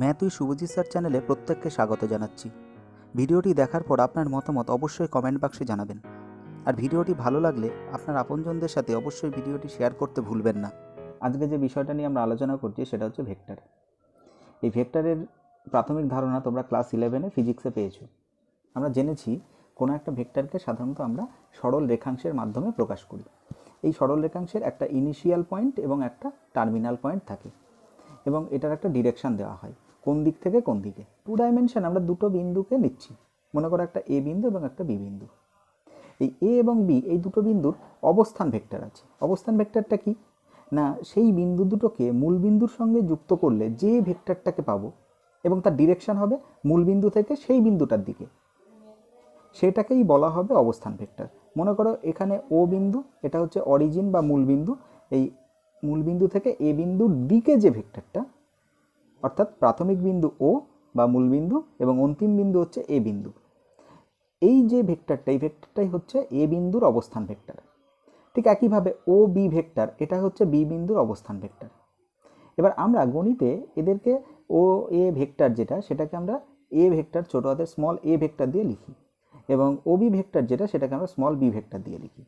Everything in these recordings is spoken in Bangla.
ম্যাথুই শুভজিৎ স্যার চ্যানেলে প্রত্যেককে স্বাগত জানাচ্ছি। ভিডিওটি দেখার পর আপনার মতামত অবশ্যই কমেন্ট বাক্সে জানাবেন। আর ভিডিওটি ভালো লাগলে আপনার আপনজনদের সাথে অবশ্যই ভিডিওটি শেয়ার করতে ভুলবেন না। আজকে যে বিষয়টা নিয়ে আমরা আলোচনা করছি সেটা হচ্ছে ভেক্টর। এই ভেক্টরের প্রাথমিক ধারণা তোমরা ক্লাস 11-এ ফিজিক্সে পেয়েছো। আমরা জেনেছি কোনো একটা ভেক্টরকে সাধারণত আমরা সরল রেখাংশের মাধ্যমে প্রকাশ করি। এই সরল রেখাংশের একটা ইনিশিয়াল পয়েন্ট এবং একটা টার্মিনাল পয়েন্ট থাকে এবং এটার একটা ডিরেকশান দেওয়া হয় কোন দিক থেকে কোন দিকে। 2 ডাইমেনশন আমরা দুটো বিন্দুকে নিচ্ছি, মনে করো একটা এ বিন্দু এবং একটা বি বিন্দু। এই এ এবং বি এই দুটো বিন্দুর অবস্থান ভেক্টর আছে। অবস্থান ভেক্টরটা কি না, সেই বিন্দু দুটোকে মূল বিন্দুর সঙ্গে যুক্ত করলে যে ভেক্টরটাকে পাবো এবং তার ডিরেকশান হবে মূল বিন্দু থেকে সেই বিন্দুটার দিকে, সেটাকেই বলা হবে অবস্থান ভেক্টর। মনে করো এখানে ও বিন্দু, এটা হচ্ছে অরিজিন বা মূল বিন্দু। এই মূল বিন্দু থেকে এ বিন্দুর দিকে যে ভেক্টরটা, অর্থাৎ প্রাথমিক বিন্দু ও বা মূল বিন্দু এবং অন্তিম বিন্দু হচ্ছে এ বিন্দু, এই যে ভেক্টরটা, এই ভেক্টরটাই হচ্ছে এ বিন্দুর অবস্থান ভেক্টর। ঠিক একইভাবে ও বি ভেক্টর, এটা হচ্ছে বি বিন্দুর অবস্থান ভেক্টর। এবার আমরা গণিতে এদেরকে ও এ ভেক্টর যেটা, সেটাকে আমরা এ ভেক্টর ছোট হাতের স্মল এ ভেক্টর দিয়ে লিখি এবং ও বি ভেক্টর যেটা, সেটাকে আমরা স্মল বি ভেক্টর দিয়ে লিখি।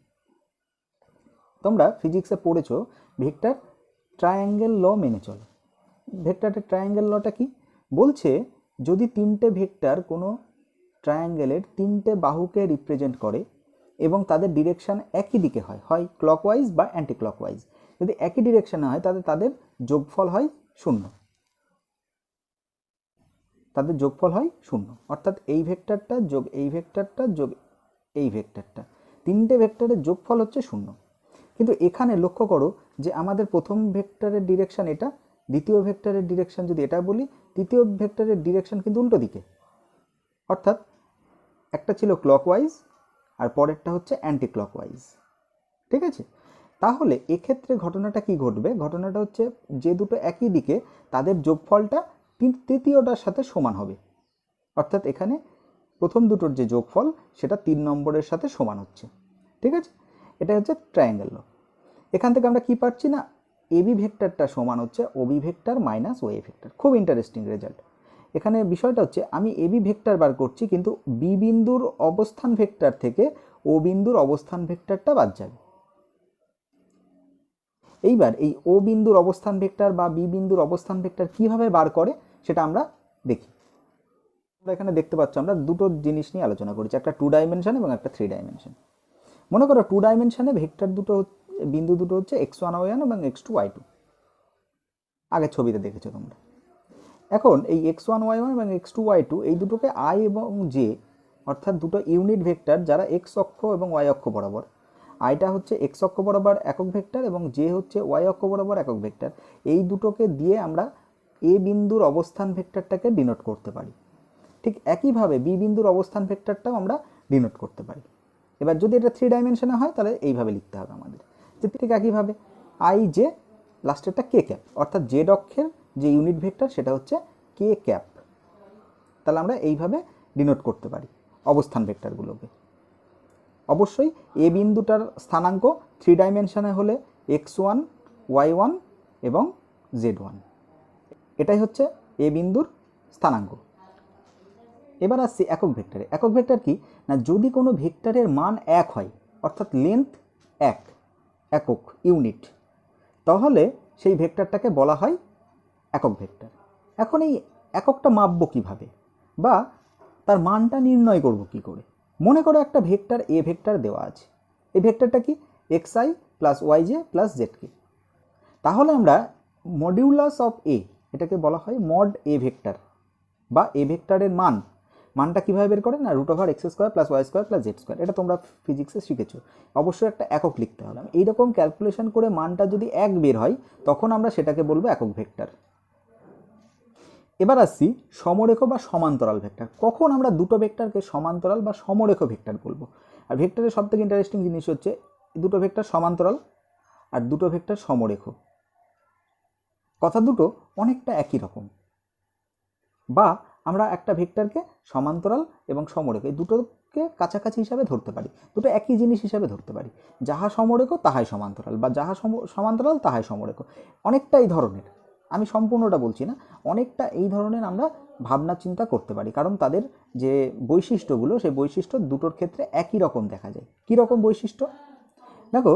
তোমরা ফিজিক্সে পড়েছো ভেক্টর ট্রায়াঙ্গেল ল মেনে চলো। ভেক্টরের ট্রায়াঙ্গেল লটা কি বলছে, যদি তিনটে ভেক্টর কোনো ট্রায়াঙ্গেলের তিনটে বাহুকে রিপ্রেজেন্ট করে এবং তাদের ডিরেকশান একই দিকে হয়, হয় ক্লকওয়াইজ বা অ্যান্টি ক্লকওয়াইজ, যদি একই ডিরেকশানে হয় তাহলে তাদের যোগফল হয় 0। তাদের যোগফল হয় 0, অর্থাৎ এই ভেক্টরটা যোগ এই ভেক্টরটা যোগ এই ভেক্টরটা, তিনটে ভেক্টরের যোগফল হচ্ছে 0। কিন্তু এখানে লক্ষ্য করো যে আমাদের প্রথম ভেক্টরের ডিরেকশান এটা, দ্বিতীয় ভেক্টরের ডিরেকশান যদি এটা বলি, তৃতীয় ভেক্টরের ডিরেকশান কিন্তু উল্টো দিকে, অর্থাৎ একটা ছিল ক্লকওয়াইজ আর পরেরটা হচ্ছে অ্যান্টি ক্লকওয়াইজ। ঠিক আছে, তাহলে এক্ষেত্রে ঘটনাটা কি ঘটবে? ঘটনাটা হচ্ছে যে দুটো একই দিকে তাদের যোগফলটা তৃতীয়টার সাথে সমান হবে, অর্থাৎ এখানে প্রথম দুটোর যে যোগফল সেটা 3 নম্বরের সাথে সমান হচ্ছে। ঠিক আছে, এটা হচ্ছে ট্রায়াঙ্গেল ল। এখান থেকে আমরা কি পাচ্ছি না, এবি ভেক্টরটা সমান হচ্ছে O B vector minus O A vector. খুব ইন্টারেস্টিং রেজাল্ট। এখানে বিষয়টা হচ্ছে আমি এবি ভেক্টর বার করছি, কিন্তু বি বিন্দুর অবস্থান ভেক্টর থেকে ও বিন্দুর অবস্থান ভেক্টরটা বাদ যাবে। এইবার এই ও বিন্দুর অবস্থান ভেক্টর বা বি বিন্দুর অবস্থান ভেক্টর কিভাবে বার করে সেটা আমরা দেখি। আমরা এখানে দেখতে পাচ্ছ আমরা দুটো জিনিস নিয়ে আলোচনা করেছি, একটা 2 ডাইমেনশন এবং একটা 3 ডাইমেনশন। মনে করো 2 ডাইমেনশনে ভেক্টর দুটো বিন্দু দুটো হচ্ছে x1 y1 এবং x2 y2, আগের ছবিতে দেখেছো তোমরা। এখন এই x1 y1 এবং x2 y2 এই দুটোকে i এবং j, অর্থাৎ দুটো ইউনিট ভেক্টর যারা x অক্ষ এবং y অক্ষ বরাবর। আইটা হচ্ছে x অক্ষ বরাবর একক ভেক্টর এবং j হচ্ছে y অক্ষ বরাবর একক ভেক্টর। এই দুটোকে দিয়ে আমরা এ বিন্দুর অবস্থান ভেক্টরটাকে ডিনোট করতে পারি। ঠিক একইভাবে বি বিন্দুর অবস্থান ভেক্টরটাও আমরা ডিনোট করতে পারি। এবার যদি এটা 3 ডাইমেনশনে হয় তাহলে এইভাবে লিখতে হবে আমাদের, যে ঠিক একইভাবে আই জে লাস্টেরটা কে ক্যাপ, অর্থাৎ জেড অক্ষের যে ইউনিট ভেক্টর সেটা হচ্ছে কে ক্যাপ। তাহলে আমরা এইভাবে ডিনোট করতে পারি অবস্থান ভেক্টরগুলোকে। অবশ্যই এ বিন্দুটার স্থানাঙ্ক 3 ডাইমেনশনে হলে x1 y1 এবং z1, এটাই হচ্ছে এ বিন্দুর স্থানাঙ্ক। এবার আসছি একক ভেক্টরে। একক ভেক্টর কি না, যদি কোনো ভেক্টরের মান 1 হয়, অর্থাৎ লেন্থ 1, একক ইউনিট, তাহলে সেই ভেক্টরটাকে বলা হয় একক ভেক্টর। এখন এই এককটা মাপবো কিভাবে বা তার মানটা নির্ণয় করব কি করে? মনে করো একটা ভেক্টর এ ভেক্টর দেওয়া আছে, এই ভেক্টরটা কি xi plus yj plus zk। তাহলে আমরা মডিউলাস অফ এ, এটাকে বলা হয় মড এ ভেক্টর বা এ ভেক্টরের মানটা কীভাবে বের করে না, √x² plus y² plus z²। এটা তোমরা ফিজিক্সে শিখেছো। অবশ্যই একটা একক লিখতে হবে। এইরকম ক্যালকুলেশন করে মানটা যদি 1 বের হয় তখন আমরা সেটাকে বলবো একক ভেক্টর। এবার আসছি সমরেখ বা সমান্তরাল ভেক্টর। কখন আমরা দুটো ভেক্টরকে সমান্তরাল বা সমরেখ ভেক্টর বলবো? আর ভেক্টরের সবথেকে ইন্টারেস্টিং জিনিস হচ্ছে দুটো ভেক্টর সমান্তরাল আর দুটো ভেক্টর সমরেখ, কথা দুটো অনেকটা একই রকম। বা আমরা একটা ভেক্টরকে সমান্তরাল এবং সমরেখ এই দুটোকে কাছাকাছি হিসাবে ধরতে পারি, দুটো একই জিনিস হিসাবে ধরতে পারি। যাহা সমরেখ তাহাই সমান্তরাল বা যাহা সমান্তরাল তাহাই সমরেখ, অনেকটা এই ধরনের। আমি সম্পূর্ণটা বলছি না, অনেকটা এই ধরনের আমরা ভাবনা চিন্তা করতে পারি, কারণ তাদের যে বৈশিষ্ট্যগুলো সেই বৈশিষ্ট্য দুটোর ক্ষেত্রে একই রকম দেখা যায়। কী রকম বৈশিষ্ট্য? দেখো,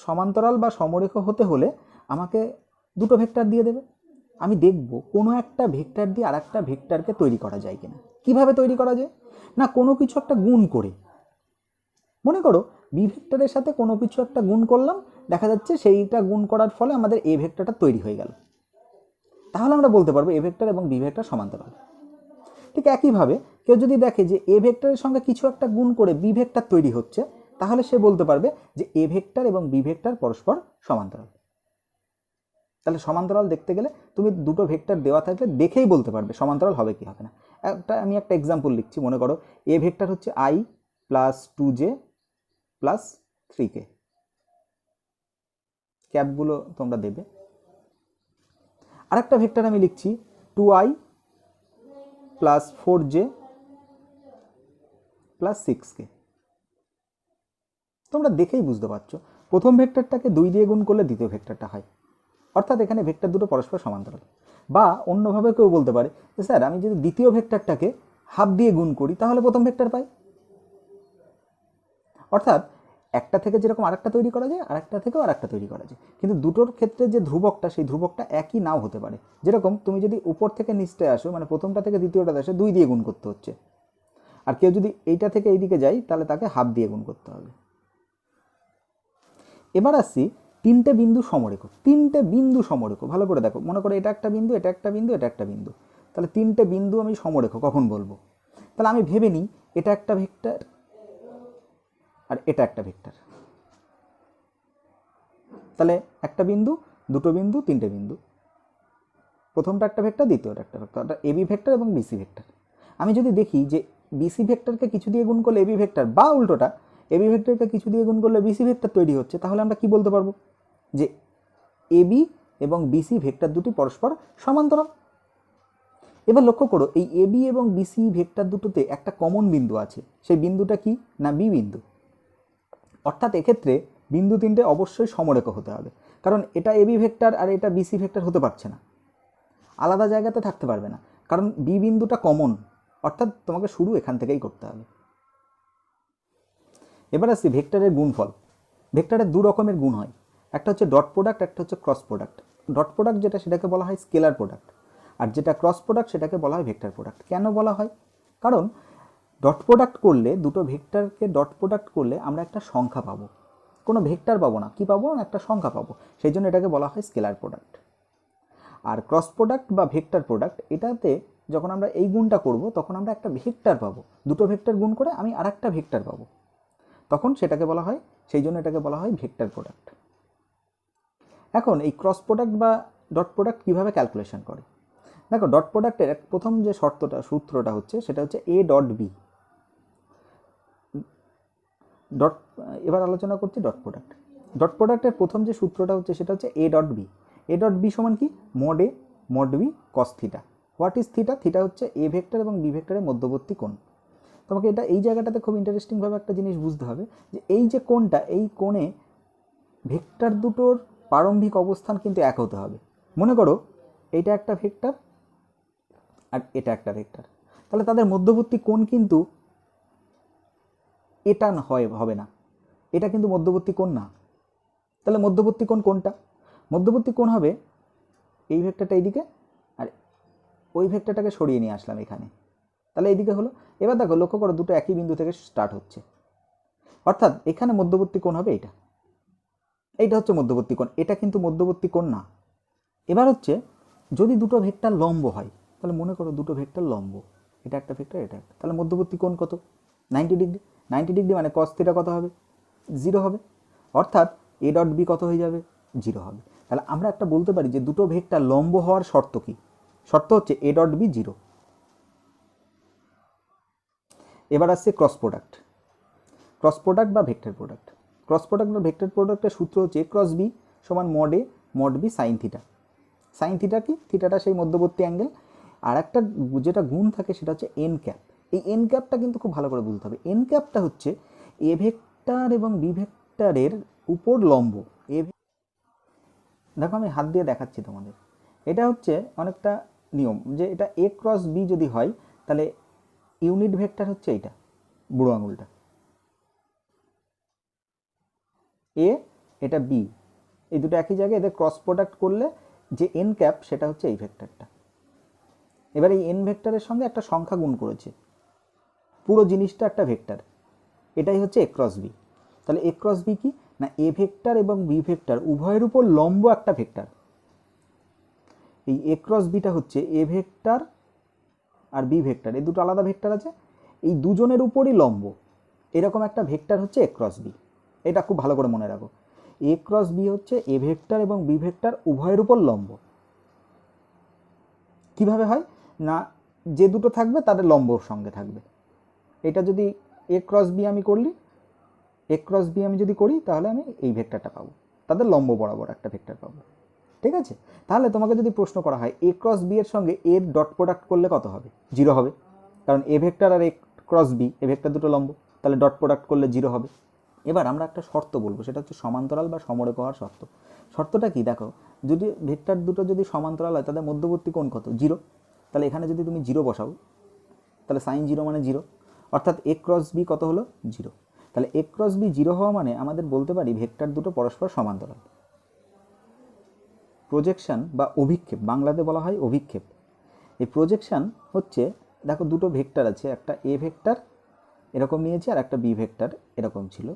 সমান্তরাল বা সমরেখ হতে হলে আমাকে দুটো ভেক্টর দিয়ে দেবে। আমি দেখব কোনো একটা ভেক্টর দিয়ে আর একটা ভেক্টরকে তৈরি করা যায় কিনা। কিভাবে তৈরি করা যায়? না, কোনো কিছু একটা গুণ করে। মনে করো বি ভেক্টরের সাথে কোনো কিছু একটা গুণ করলাম, দেখা যাচ্ছে সেইটা গুণ করার ফলে আমাদের এ ভেক্টরটা তৈরি হয়ে গেল। তাহলে আমরা বলতে পারবো এ ভেক্টর এবং বি ভেক্টর সমান্তরাল। ঠিক একইভাবে কেউ যদি দেখে যে এ ভেক্টরের সঙ্গে কিছু একটা গুণ করে বি ভেক্টর তৈরি হচ্ছে, তাহলে সে বলতে পারবে যে এ ভেক্টর এবং বি ভেক্টর পরস্পর সমান্তরাল। তাহলে সমান্তরাল দেখতে গেলে তুমি দুটো ভেক্টর দেওয়া থাকলে দেখেই বলতে পারবে সমান্তরাল হবে কি হবে না। আমি একটা এক্সাম্পল লিখছি। মনে করো এ ভেক্টর হচ্ছে i plus 2j plus 3k। ক্যাপগুলো তোমরা দেবে। আরেকটা ভেক্টর আমি লিখছি 2i plus 4j plus 6k। তোমরা দেখেই বুঝতে পারছো প্রথম ভেক্টরটাকে 2 দিয়ে গুণ করলে দ্বিতীয় ভেক্টরটা হয়, অর্থাৎ এখানে ভেক্টর দুটো পরস্পর সমান্তরাল। বা অন্যভাবে কেউ বলতে পারে যে স্যার আমি যদি দ্বিতীয় ভেক্টরটাকে হাফ দিয়ে গুণ করি তাহলে প্রথম ভেক্টর পাই। অর্থাৎ একটা থেকে যেরকম আরেকটা তৈরি করা যায়, আরেকটা থেকেও আরেকটা তৈরি করা যায়, কিন্তু দুটোর ক্ষেত্রে যে ধ্রুবকটা সেই ধ্রুবকটা একই নাও হতে পারে। যেরকম তুমি যদি উপর থেকে নিচে আসো, মানে প্রথমটা থেকে দ্বিতীয়টাতে আসে 2 দিয়ে গুণ করতে হচ্ছে, আর কেউ যদি এইটা থেকে এইদিকে যায় তাহলে তাকে হাফ দিয়ে গুণ করতে হবে। এবার আসছি তিনটে বিন্দু সমরেখ। তিনটে বিন্দু সমরেখ ভালো করে দেখো। মনে করো এটা একটা বিন্দু, এটা একটা বিন্দু, এটা একটা বিন্দু। তাহলে তিনটে বিন্দু আমি সমরেখ কখন বলবো? তাহলে আমি ভেবে নিই এটা একটা ভেক্টর আর এটা একটা ভেক্টর। তাহলে একটা বিন্দু, দুটো বিন্দু, তিনটে বিন্দু। প্রথমটা একটা ভেক্টর, দ্বিতীয়টা একটা ভেক্টর, অর্থাৎ এবি ভেক্টর এবং বিসি ভেক্টর। আমি যদি দেখি যে বিসি ভেক্টরকে কিছু দিয়ে গুণ করলে এবি ভেক্টর, বা উল্টোটা এবি ভেক্টরকে কিছু দিয়ে গুণ করলে বিসি ভেক্টর তৈরি হচ্ছে, তাহলে আমরা কি বলতে পারবো? যে এবি এবং বিসি ভেক্টর দুটি পরস্পর সমান্তরাল। এবার লক্ষ্য করো এই এবি এবং বিসি ভেক্টর দুটোতে একটা কমন বিন্দু আছে। সেই বিন্দুটা কি না বি বিন্দু। অর্থাৎ এক্ষেত্রে বিন্দু তিনটে অবশ্যই সমরেখ হতে হবে, কারণ এটা এবি ভেক্টর আর এটা বিসি ভেক্টর হতে পারছে না, আলাদা জায়গাতে থাকতে পারবে না, কারণ বি বিন্দুটা কমন। অর্থাৎ তোমাকে শুরু এখান থেকেই করতে হবে। এবার আসছি ভেক্টরের গুণফল। ভেক্টরের দু রকমের গুণ হয়, একটা হচ্ছে ডট প্রোডাক্ট, একটা হচ্ছে ক্রস প্রোডাক্ট। ডট প্রোডাক্ট যেটা সেটাকে বলা হয় স্কেলার প্রোডাক্ট, আর যেটা ক্রস প্রোডাক্ট সেটাকে বলা হয় ভেক্টর প্রোডাক্ট। কেন বলা হয়? কারণ ডট প্রোডাক্ট করলে, দুটো ভেক্টরকে ডট প্রোডাক্ট করলে আমরা একটা সংখ্যা পাবো, কোনো ভেক্টর পাবো না, কি পাবো? একটা সংখ্যা পাবো, সেই জন্য এটাকে বলা হয় স্কেলার প্রোডাক্ট। আর ক্রস প্রোডাক্ট বা ভেক্টর প্রোডাক্ট, এটাতে যখন আমরা এই গুণটা করব তখন আমরা একটা ভেক্টর পাবো, দুটো ভেক্টর গুণ করে আমি আরেকটা ভেক্টর পাবো, তখন সেটাকে বলা হয়, সেই জন্য এটাকে বলা হয় ভেক্টর প্রোডাক্ট। এখন এই ক্রস প্রোডাক্ট বা ডট প্রোডাক্ট কীভাবে ক্যালকুলেশন করে? দেখো, ডট প্রোডাক্টের প্রথম যে সূত্রটা হচ্ছে সেটা হচ্ছে এ ডট বি। এবার আলোচনা করছি ডট প্রোডাক্ট। ডট প্রোডাক্টের প্রথম যে সূত্রটা হচ্ছে সেটা হচ্ছে A dot B. A dot B সমান কি? Mod A mod B cos theta. What is theta? Theta হচ্ছে এ ভেক্টর এবং বি ভেক্টরের মধ্যবর্তী কোণ। তোমাকে এটা এই জায়গাটাতে খুব ইন্টারেস্টিংভাবে একটা জিনিস বুঝতে হবে, যে এই যে কোণটা, এই কোণে ভেক্টর দুটোর প্রারম্ভিক অবস্থান কিন্তু এক হতে হবে। মনে করো এইটা একটা ভেক্টর আর এটা একটা ভেক্টর, তাহলে তাদের মধ্যবর্তী কোণ কিন্তু এটা হবে না, এটা কিন্তু মধ্যবর্তী কোণ না। তাহলে মধ্যবর্তী কোণ কোনটা? মধ্যবর্তী কোণ হবে এই ভেক্টরটা এইদিকে, আর ওই ভেক্টরটাকে সরিয়ে নিয়ে আসলাম এখানে, তাহলে এইদিকে হলো। এবার দেখো, লক্ষ্য করো দুটো একই বিন্দু থেকে স্টার্ট হচ্ছে, অর্থাৎ এখানে মধ্যবর্তী কোণ হবে এইটা। এইটা হচ্ছে মধ্যবর্তী কোণ, এটা কিন্তু মধ্যবর্তী কোণ না। এবার হচ্ছে যদি দুটো ভেক্টর লম্ব হয়, তাহলে মনে করো দুটো ভেক্টর লম্ব, এটা একটা ভেক্টর, এটা একটা, তাহলে মধ্যবর্তী কোণ কত? 90 ডিগ্রি। 90 ডিগ্রি মানে কস থিটা কত হবে? 0 হবে। অর্থাৎ এ ডট বি কত হয়ে যাবে? 0 হবে। তাহলে আমরা একটা বলতে পারি যে দুটো ভেক্টর লম্ব হওয়ার শর্ত কি? শর্ত হচ্ছে এ ডট বি 0। এবার আসছে ক্রস প্রোডাক্ট। ক্রস প্রোডাক্ট বা ভেক্টর প্রোডাক্ট। ক্রস প্রোডাক্ট বা ভেক্টর প্রোডাক্টের সূত্র হচ্ছে এ ক্রস বি সমান mod A mod B sine theta. Sine theta কি? থিটাটা সেই মধ্যবর্তী অ্যাঙ্গেল। আর একটা যেটা গুণ থাকে সেটা হচ্ছে এন ক্যাপ। এই এন ক্যাপটা কিন্তু খুব ভালো করে বুঝতে হবে। এন ক্যাপটা হচ্ছে এ ভেক্টর এবং বি ভেক্টরের উপর লম্ব। দেখো আমি হাত দিয়ে দেখাচ্ছি তোমাদের। এটা হচ্ছে অনেকটা নিয়ম যে এটা এ ক্রস বি যদি হয় তাহলে ইউনিট ভেক্টর হচ্ছে এইটা বুড়ো আঙুলটা এ, এটা বি, এই দুটো একই জায়গায়, এদের ক্রস প্রোডাক্ট করলে যে এন ক্যাপ সেটা হচ্ছে এই ভেক্টরটা। এবার এই এন ভেক্টরের সঙ্গে একটা সংখ্যা গুণ করেছে, পুরো জিনিসটা একটা ভেক্টর, এটাই হচ্ছে এ ক্রস বি। তাহলে এ ক্রস বি কি না, এ ভেক্টর এবং বি ভেক্টর উভয়ের উপর লম্ব একটা ভেক্টর। এই এ ক্রস বিটা হচ্ছে এ ভেক্টর আর বি ভেক্টর, এই দুটো আলাদা ভেক্টর আছে, এই দুজনের উপরই লম্ব, এরকম একটা ভেক্টর হচ্ছে এ ক্রস বি। এটা খুব ভালো করে মনে রাখো, এ ক্রস বি হচ্ছে এ ভেক্টর এবং বি ভেক্টর উভয়ের উপর লম্ব। কিভাবে হয় না, যে দুটো থাকবে তাদের লম্বর সঙ্গে থাকবে। এটা যদি এ ক্রস বি আমি করলি, এ ক্রস বি আমি যদি করি তাহলে আমি এই ভেক্টরটা পাবো, তাদের লম্ব বরাবর একটা ভেক্টর পাবো। ঠিক আছে, তাহলে তোমাকে যদি প্রশ্ন করা হয় এ ক্রস বি এর সঙ্গে এর ডট প্রোডাক্ট করলে কত হবে, 0 হবে, কারণ এ ভেক্টর আর A cross B, A vector দুটো লম্ব, তাহলে ডট প্রোডাক্ট করলে 0 হবে। এবার আমরা একটা শর্ত বলবো, সেটা হচ্ছে সমান্তরাল বা সমরেখ হওয়ার শর্ত। শর্তটা কি দেখো, যদি ভেক্টর দুটো যদি সমান্তরাল হয় তাদের মধ্যবর্তী কোণ কত, 0, তাহলে এখানে যদি তুমি 0 বসাও তাহলে সাইন 0 মানে 0, অর্থাৎ এ ক্রস বি কত হলো, 0। তাহলে এ ক্রস বি 0 হওয়া মানে আমাদের বলতে পারি ভেক্টর দুটো পরস্পর সমান্তরাল। প্রজেকশন বা অভিক্ষেপ, বাংলাতে বলা হয় অভিক্ষেপ। এই প্রজেকশন হচ্ছে, দেখো দুটো ভেক্টর আছে, একটা এ ভেক্টর এরকম নিয়েছি আর একটা বি ভেক্টর এরকম ছিল,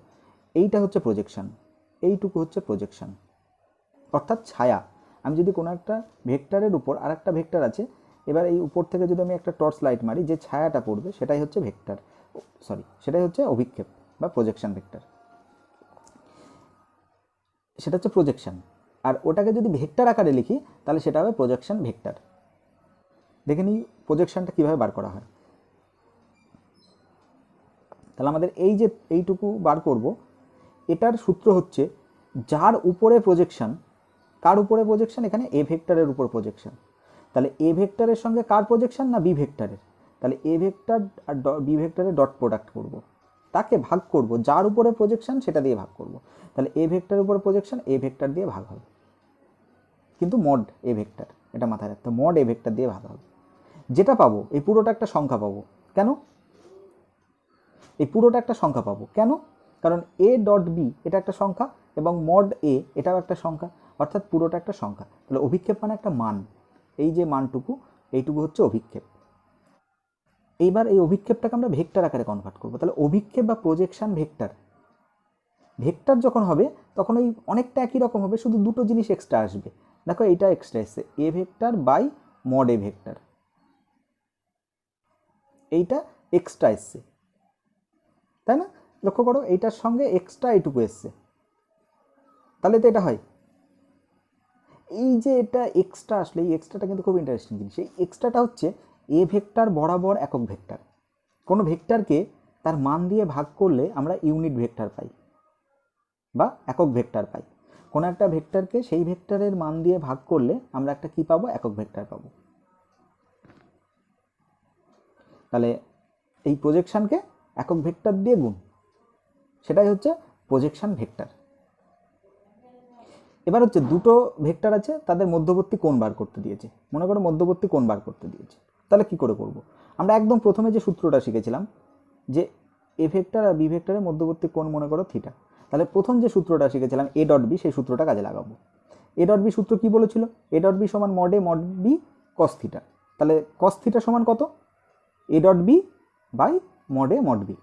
এইটা হচ্ছে প্রজেকশন, এইটুকু হচ্ছে প্রজেকশন, অর্থাৎ ছায়া। আমি যদি কোনো একটা ভেক্টরের উপর আর একটা ভেক্টর আছে, এবার এই উপর থেকে যদি আমি একটা টর্চ লাইট মারি, যে ছায়াটা পড়বে সেটাই হচ্ছে ভেক্টর, সেটাই হচ্ছে অভিক্ষেপ বা প্রজেকশন ভেক্টর, সেটা হচ্ছে প্রজেকশন। আর ওটাকে যদি ভেক্টর আকারে লিখি তাহলে সেটা হবে প্রজেকশন ভেক্টর। দেখে নিই প্রজেকশনটা কীভাবে বার করা হয়। তাহলে আমাদের এই যে এইটুকু বার করব, এটার সূত্র হচ্ছে যার উপরে প্রজেকশন, কার উপরে প্রজেকশন, এখানে এ ভেক্টরের উপর প্রজেকশন, তাহলে এ ভেক্টরের সঙ্গে কার প্রজেকশন না বি ভেক্টরের, তাহলে এ ভেক্টর আর বি ভেক্টরের ডট প্রোডাক্ট করব, তাকে ভাগ করব, যার উপরে প্রজেকশন সেটা দিয়ে ভাগ করব, তাহলে এ ভেক্টরের উপরে প্রজেকশন এ ভেক্টর দিয়ে ভাগ হবে, কিন্তু মড এ ভেক্টর, এটা মাথায় রাখতে, মড এ ভেক্টর দিয়ে ভাগ হবে। যেটা পাবো এই পুরোটা একটা সংখ্যা পাবো, কেন, এই পুরোটা একটা সংখ্যা পাবো কেন, কারণ এ ডট বি এটা একটা সংখ্যা এবং মড এ এটাও একটা সংখ্যা, অর্থাৎ পুরোটা একটা সংখ্যা। তাহলে অভিক্ষেপ মানে একটা মান, এই যে মানটুকু এইটুকু হচ্ছে অভিক্ষেপ। এইবার এই অভিক্ষেপটাকে আমরা ভেক্টর আকারে কনভার্ট করবো, তাহলে অভিক্ষেপ বা প্রজেকশন ভেক্টর, ভেক্টর যখন হবে তখন ওই অনেকটা একই রকম হবে, শুধু দুটো জিনিস এক্সট্রা আসবে। দেখো এইটা এক্সট্রা এসছে, A vector by mod A vector, এইটা এক্সট্রা এসছে, তাই না, লক্ষ্য করো এইটার সঙ্গে এক্সট্রা এইটুকু এসছে, তাহলে তো এটা হয়। এই যে এটা এক্সট্রা আসলে, এই এক্সট্রাটা কিন্তু খুব ইন্টারেস্টিং জিনিস। এই এক্সট্রাটা হচ্ছে এ ভেক্টর বরাবর একক ভেক্টর, কোনো ভেক্টরকে তার মান দিয়ে ভাগ করলে আমরা ইউনিট ভেক্টর পাই বা একক ভেক্টর পাই, কোনো একটা ভেক্টরকে সেই ভেক্টরের মান দিয়ে ভাগ করলে আমরা একটা কি পাবো, একক ভেক্টর পাবো। তাহলে এই প্রজেকশনকে একক ভেক্টর দিয়ে গুণ, সেটাই হচ্ছে প্রজেকশন ভেক্টর। এবার হচ্ছে দুটো ভেক্টর আছে, তাদের মধ্যবর্তী কোণ বার করতে দিয়েছে, মনে করো মধ্যবর্তী কোণ বার করতে দিয়েছে, তাহলে কি করে করব, আমরা একদম প্রথমে যে সূত্রটা শিখেছিলাম যে এ ভেক্টর আর বি ভেক্টরের মধ্যবর্তী কোণ মনে করো থিটা, তাহলে প্রথম যে সূত্রটা শিখেছিলাম এ ডট বি, সেই সূত্রটা কাজে লাগাবো। এ ডট বি সূত্র কি বলেছিল, এ ডট বি সমান mod A mod B cos theta, তাহলে কস থিটা সমান কত, A dot B by mod A mod B,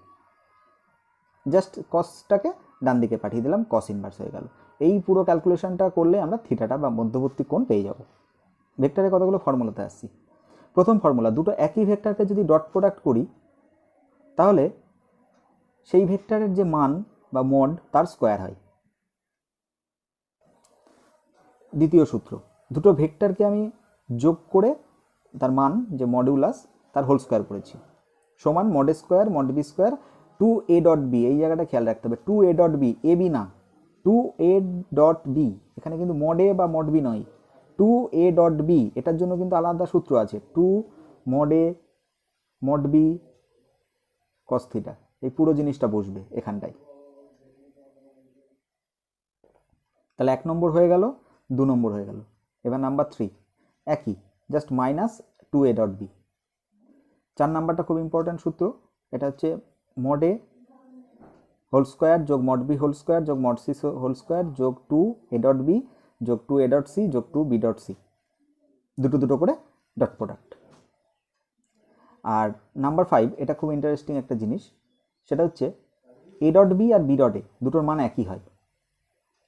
just কসটাকে ডান দিকে পাঠিয়ে দিলাম, কস ইনভার্স হয়ে গেল। এই পুরো ক্যালকুলেশনটা করলে আমরা থিটাটা বা মধ্যবর্তী কোণ পেয়ে যাব। ভেক্টরে কতগুলো ফর্মুলাতে আসছি। প্রথম ফর্মুলা, দুটো একই ভেক্টরকে যদি ডট প্রোডাক্ট করি তাহলে সেই ভেক্টরের যে মান বা মড তার স্কোয়ার হয়। দ্বিতীয় সূত্র, দুটো ভেক্টরকে আমি যোগ করে তার মান যে মডিউলাস তার হোল স্কোয়ার করেছি, সমান mod A square mod B square two A dot B, এই জায়গাটা খেয়াল রাখতে হবে, two A dot B, A B না, টু এ ডট বি, এখানে কিন্তু মড এ বা মড বি নয়, টু এ ডট বি, এটার জন্য কিন্তু আলাদা সূত্র আছে, two mod A mod B cos theta, এই পুরো জিনিসটা বসবে এখানটায়। তাহলে 1 নম্বর হয়ে গেল, 2 নম্বর হয়ে গেল। এবার নাম্বার 3, একই, just minus 2a dot B. 4 নাম্বারটা খুব ইম্পর্ট্যান্ট সূত্র, এটা হচ্ছে মড এ হোল স্কোয়ার যোগ মড বি হোল স্কোয়ার যোগ মড সি হোল স্কোয়ার যোগ 2a ডট বি যোগ 2a ডট সি যোগ 2b ডট সি, দুটো করে ডট প্রোডাক্ট। আর নাম্বার 5, এটা খুব ইন্টারেস্টিং একটা জিনিস, সেটা হচ্ছে এ ডট বি আর বি ডট এ দুটোর মান একই হয়,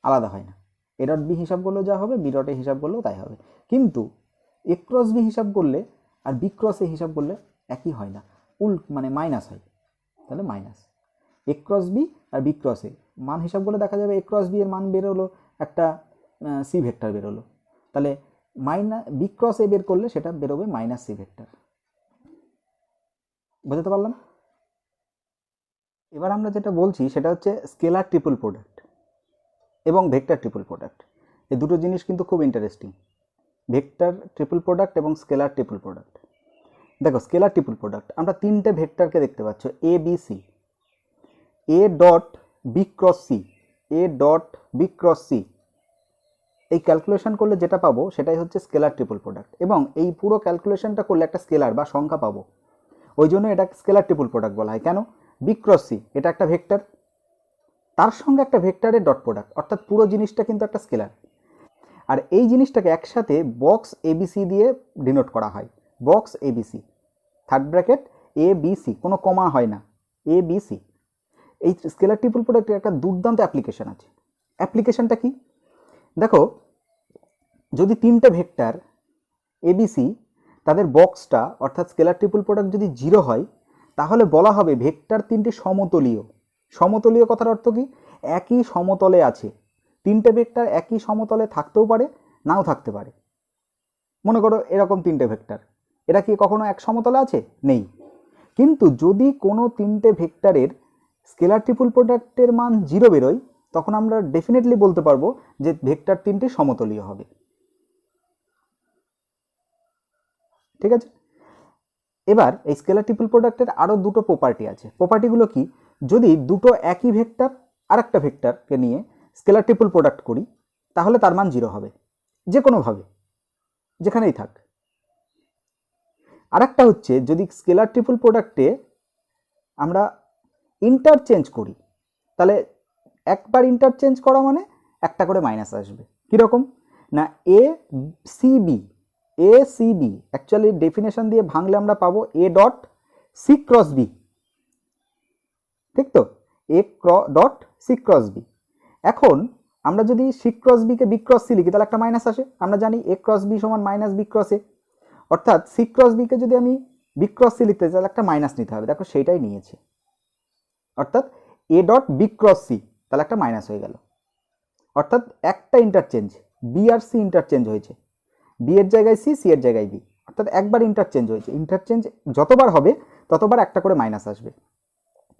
আলাদা হয় না। এ ডট বি হিসাব করলেও যা হবে, বি ডট এ হিসাব করলেও তাই হবে। কিন্তু এ ক্রস বি হিসাব করলে আর বি ক্রস এ হিসাব করলে একই হয় না, মানে মাইনাস হয়। তাহলে মাইনাস এ ক্রস বি আর বি ক্রস এ মান হিসাব করলে দেখা যাবে এ ক্রস বি এর মান বেরোলো একটা সি ভেক্টর বেরোলো, তাহলে বি ক্রস এ বের করলে সেটা বেরোবে মাইনাস সি ভেক্টর। বুঝতে পারলাম? এবার আমরা যেটা বলছি সেটা হচ্ছে স্কেলার ট্রিপল প্রোডাক্ট এবং ভেক্টর ট্রিপল প্রোডাক্ট। এই দুটো জিনিস কিন্তু খুব ইন্টারেস্টিং, ভেক্টর ট্রিপল প্রোডাক্ট এবং স্কেলার ট্রিপল প্রোডাক্ট। দেখো স্কেলার ট্রিপল প্রোডাক্ট, আমরা তিনটে ভেক্টরকে দেখতে পাচ্ছ, A B C, A dot B cross C, A dot B cross C. এই ক্যালকুলেশন করলে যেটা পাবো সেটাই হচ্ছে স্কেলার ট্রিপল প্রোডাক্ট, এবং এই পুরো ক্যালকুলেশনটা করলে একটা স্কেলার বা সংখ্যা পাবো, ওই জন্য এটা স্কেলার ট্রিপল প্রোডাক্ট বলা হয়। কেন? বি ক্রস সি এটা একটা ভেক্টর, তার সঙ্গে একটা ভেক্টরের ডট প্রোডাক্ট, অর্থাৎ পুরো জিনিসটা কিন্তু একটা স্কেলার। আর এই জিনিসটাকে একসাথে বক্স এবিসি দিয়ে ডিনোট করা হয়, বক্স এবিসি, থার্ড ব্র্যাকেট এ বি সি, কোনো কমা হয় না, এ বি সি। এই স্কেলার ট্রিপল প্রোডাক্টের একটা দুর্দান্ত অ্যাপ্লিকেশন আছে। অ্যাপ্লিকেশনটা কি? দেখো, যদি তিনটে ভেক্টর এবিসি তাদের বক্সটা অর্থাৎ স্কেলার ট্রিপল প্রোডাক্ট যদি 0 হয়, তাহলে বলা হবে ভেক্টর তিনটি সমতলীয়। সমতলীয় কথার অর্থ কি? একই সমতলে আছে। তিনটে ভেক্টর একই সমতলে থাকতেও পারে, নাও থাকতে পারে। মনে করো এরকম তিনটে ভেক্টর, এরা কি কখনো এক সমতলে আছে? নেই। কিন্তু যদি কোনো তিনটে ভেক্টরের স্কেলার ট্রিপল প্রোডাক্টের মান 0 বেরোয়, তখন আমরা ডেফিনেটলি বলতে পারবো যে ভেক্টর তিনটি সমতলীয় হবে। ঠিক আছে? এবার এই স্কেলার ট্রিপল প্রোডাক্টের আরও দুটো প্রপার্টি আছে। প্রপার্টিগুলো কি? যদি দুটো একই ভেক্টর আর একটা ভেক্টরকে নিয়ে স্কেলার ট্রিপল প্রোডাক্ট করি, তাহলে তার মান 0 হবে, যে কোনোভাবে, যেখানেই থাক। আর একটা হচ্ছে যদি স্কেলার ট্রিপল প্রোডাক্টে আমরা ইন্টারচেঞ্জ করি, তাহলে একবার ইন্টারচেঞ্জ করা মানে একটা করে মাইনাস আসবে। কীরকম না, A C B, A C B actually definition দিয়ে ভাঙলে আমরা পাবো A dot C cross B, ঠিক তো? A dot C cross B. এখন আমরা যদি সি ক্রস বিকে বি ক্রস সি লিখি, তাহলে একটা মাইনাস আসে। আমরা জানি এ ক্রস বি সমান মাইনাস বি ক্রস এ, অর্থাৎ সি ক্রস বিকে যদি আমি বি ক্রস সি লিখতে চাই, তাহলে একটা মাইনাস নিতে হবে। দেখো সেইটাই নিয়েছে, অর্থাৎ A dot B cross C, তাহলে একটা মাইনাস হয়ে গেল। অর্থাৎ একটা ইন্টারচেঞ্জ, বি আর সি ইন্টারচেঞ্জ হয়েছে, বি এর জায়গায় সি, সি এর জায়গায় বি, অর্থাৎ একবার ইন্টারচেঞ্জ হয়েছে। ইন্টারচেঞ্জ যতবার হবে ততবার একটা করে মাইনাস আসবে।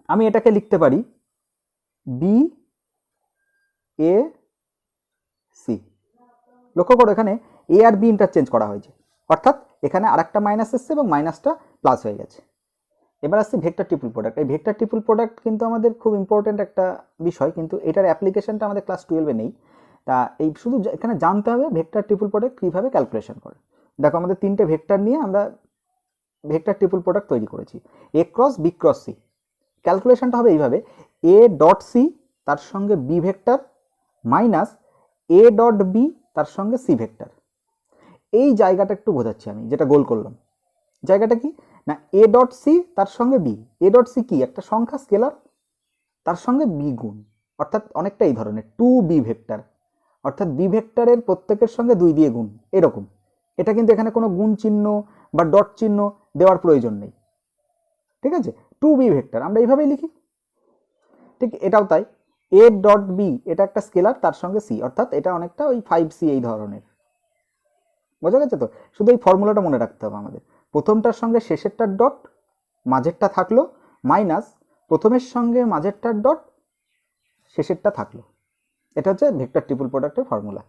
আমি এটাকে লিখতে পারি বি এ সি। লক্ষ্য করো এখানে এ আর বি ইন্টারচেঞ্জ করা হয়েছে, অর্থাৎ এখানে আরেকটা মাইনাস এসছে এবং মাইনাসটা প্লাস হয়ে গেছে। এবার আসছে ভেক্টর ট্রিপল প্রোডাক্ট। এই ভেক্টর ট্রিপল প্রোডাক্ট কিন্তু আমাদের খুব ইম্পর্টেন্ট একটা বিষয়, কিন্তু এটার অ্যাপ্লিকেশনটা আমাদের ক্লাস 12-এ নেই। তা এই শুধু এখানে জানতে হবে ভেক্টর ট্রিপল প্রোডাক্ট কীভাবে ক্যালকুলেশন করে। দেখো আমাদের তিনটে ভেক্টর নিয়ে আমরা ভেক্টর ট্রিপল প্রোডাক্ট তৈরি করেছি, A cross B cross C. ক্যালকুলেশনটা হবে এইভাবে, এ ডট সি তার সঙ্গে B vector minus A dot B তার সঙ্গে সি ভেক্টর। এই জায়গাটা একটু বোঝাচ্ছি আমি, যেটা গোল করলাম। জায়গাটা কি না, এ ডট সি তার সঙ্গে বি। এ ডট সি কি? একটা সংখ্যা স্কেলার, তার সঙ্গে বি গুণ, অর্থাৎ অনেকটা এই ধরনের 2b ভেক্টর, অর্থাৎ বি ভেক্টরের প্রত্যেকের সঙ্গে 2 দিয়ে গুণ, এরকম। এটা কিন্তু এখানে কোনো গুণ চিহ্ন বা ডট চিহ্ন দেওয়ার প্রয়োজন নেই, ঠিক আছে? 2b ভেক্টর আমরা এইভাবেই লিখি, ঠিক? এটাও তাই, এ ডট বি এটা একটা স্কেলার, তার সঙ্গে সি, অর্থাৎ এটা অনেকটা ওই 5c এই ধরনের। বোঝা গেছে তো? শুধু এই ফর্মুলাটা মনে রাখতে হবে আমাদের, প্রথমটার সঙ্গে শেষেরটার ডট, মাঝেরটা থাকলো মাইনাস প্রথমের সঙ্গে মাঝেরটার ডট, শেষেরটা থাকলো। এটা হচ্ছে ভেক্টর ট্রিপল প্রোডাক্টের ফর্মুলা।